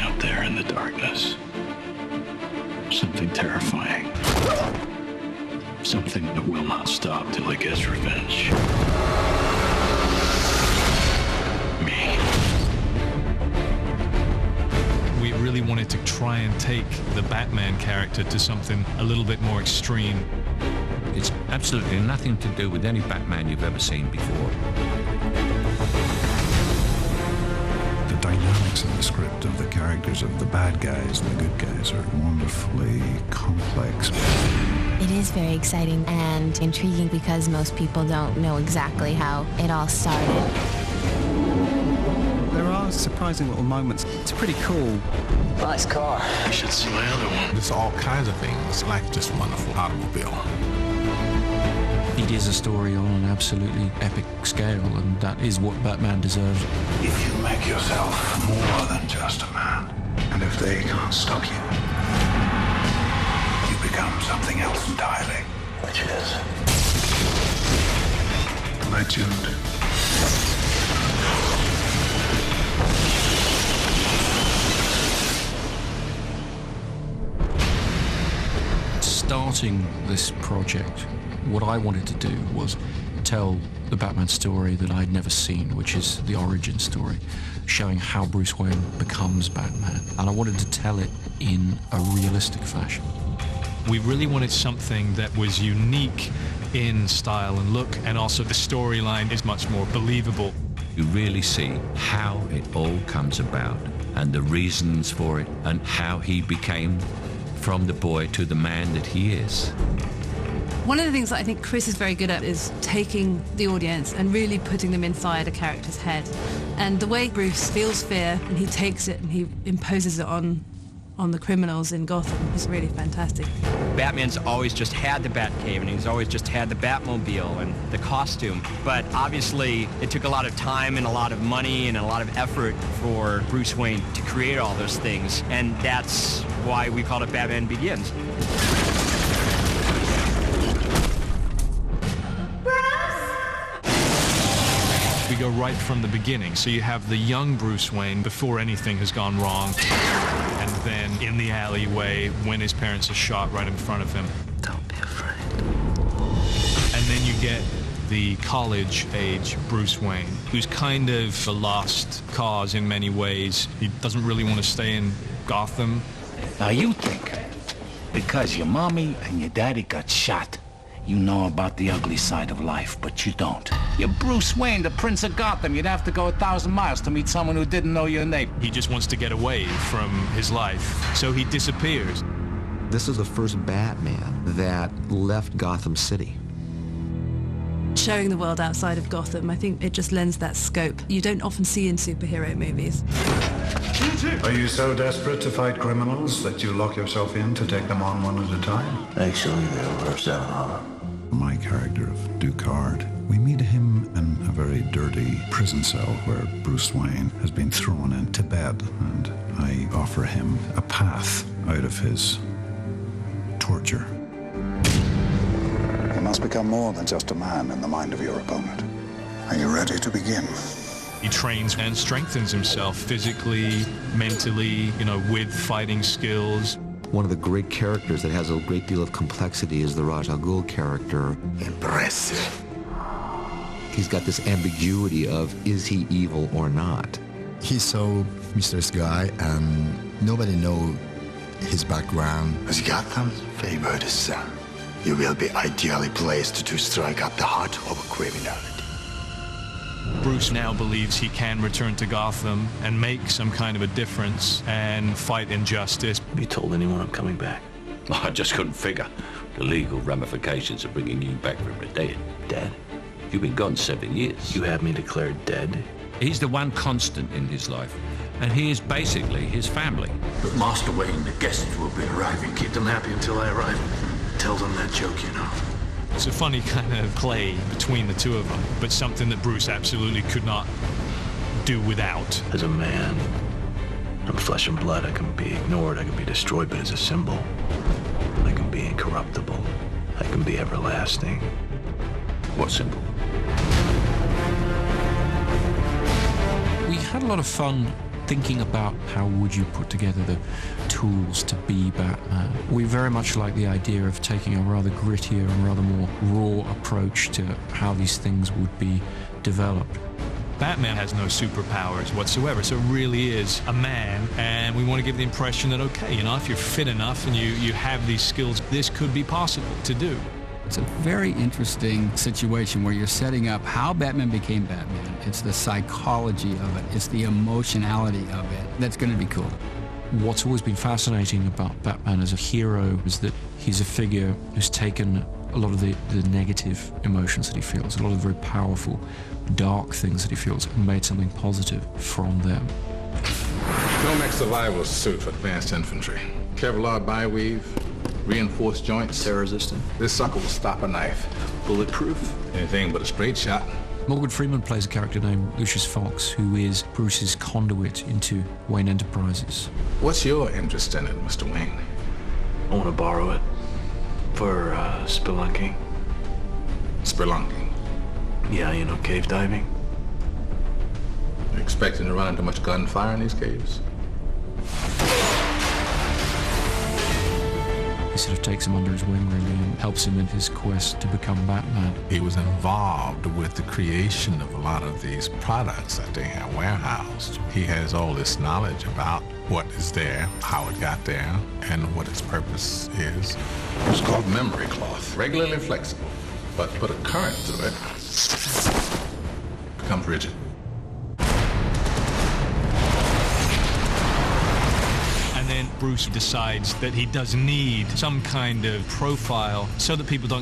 out there in the darkness. Something terrifying. Something that will not stop till it gets revenge. Me. We really wanted to try and take the Batman character to something a little bit more extreme. It's absolutely nothing to do with any Batman you've ever seen before. The dynamics in the script of the characters of the bad guys and the good guys are wonderfully complex. It is very exciting and intriguing because most people don't know exactly how it all started. There are surprising little moments. It's pretty cool. Nice car. You should see my other one. There's all kinds of things like just wonderful automobile. It is a story on an absolutely epic scale, and that is what Batman deserves. If you make yourself more than just a man, and if they can't stop you, you become something else entirely. Which is? Legend. Starting this project, what I wanted to do was tell the Batman story that I'd never seen, which is the origin story, showing how Bruce Wayne becomes Batman. And I wanted to tell it in a realistic fashion. We really wanted something that was unique in style and look, and also the storyline is much more believable. You really see how it all comes about and the reasons for it and how he became from the boy to the man that he is. One of the things that I think Chris is very good at is taking the audience and really putting them inside a character's head. And the way Bruce feels fear and he takes it and he imposes it on the criminals in Gotham is really fantastic. Batman's always just had the Batcave and he's always just had the Batmobile and the costume. But obviously it took a lot of time and a lot of money and a lot of effort for Bruce Wayne to create all those things. And that's why we call it Batman Begins. We go right from the beginning. So you have the young Bruce Wayne before anything has gone wrong, and then in the alleyway when his parents are shot right in front of him. Don't be afraid. And then you get the college-age Bruce Wayne, who's kind of a lost cause in many ways. He doesn't really want to stay in Gotham. Now you think, because your mommy and your daddy got shot, you know about the ugly side of life, but you don't. You're Bruce Wayne, the Prince of Gotham. You'd have to go 1,000 miles to meet someone who didn't know your name. He just wants to get away from his life, so he disappears. This is the first Batman that left Gotham City. Showing the world outside of Gotham, I think it just lends that scope you don't often see in superhero movies. Are you so desperate to fight criminals that you lock yourself in to take them on one at a time? Actually, there were 7 of them. My character of Ducard, we meet him in a very dirty prison cell where Bruce Wayne has been thrown into bed, and I offer him a path out of his torture. You must become more than just a man in the mind of your opponent. Are you ready to begin? He trains and strengthens himself physically, mentally, with fighting skills. One of the great characters that has a great deal of complexity is the Ra's al Ghul character. Impressive. He's got this ambiguity of, is he evil or not? He's so mysterious guy, and nobody knows his background. As Gotham's favored son, you will be ideally placed to strike at the heart of criminality. Bruce now believes he can return to Gotham and make some kind of a difference and fight injustice. Have you told anyone I'm coming back? I just couldn't figure the legal ramifications of bringing you back from the dead. Dead? You've been gone 7 years. You have me declared dead? He's the one constant in his life, and he is basically his family. But Master Wayne, the guests will be arriving. Keep them happy until I arrive. Tell them that joke, It's a funny kind of play between the two of them, but something that Bruce absolutely could not do without. As a man, I'm flesh and blood. I can be ignored, I can be destroyed, but as a symbol, I can be incorruptible. I can be everlasting. What symbol? We had a lot of fun thinking about how would you put together the tools to be Batman. We very much like the idea of taking a rather grittier and rather more raw approach to how these things would be developed. Batman has no superpowers whatsoever, so it really is a man, and we want to give the impression that, okay, you know, if you're fit enough and you have these skills, this could be possible to do. It's a very interesting situation where you're setting up how Batman became Batman. It's the psychology of it. It's the emotionality of it. That's going to be cool. What's always been fascinating about Batman as a hero is that he's a figure who's taken a lot of the negative emotions that he feels, a lot of very powerful, dark things that he feels, and made something positive from them. Nomex survival suit for advanced infantry. Kevlar bi-weave, reinforced joints. Tear-resistant. This sucker will stop a knife. Bulletproof. Anything but a straight shot. Morgan Freeman plays a character named Lucius Fox, who is Bruce's conduit into Wayne Enterprises. What's your interest in it, Mr. Wayne? I want to borrow it for spelunking. Spelunking? Yeah, you know, cave diving. You expecting to run into much gunfire in these caves? He sort of takes him under his wing, really, and helps him in his quest to become Batman. He was involved with the creation of a lot of these products that they have warehoused. He has all this knowledge about what is there, how it got there, and what its purpose is. It's called memory cloth. Regularly flexible, but put a current through it, becomes rigid. And then Bruce decides that he does need some kind of profile so that people don't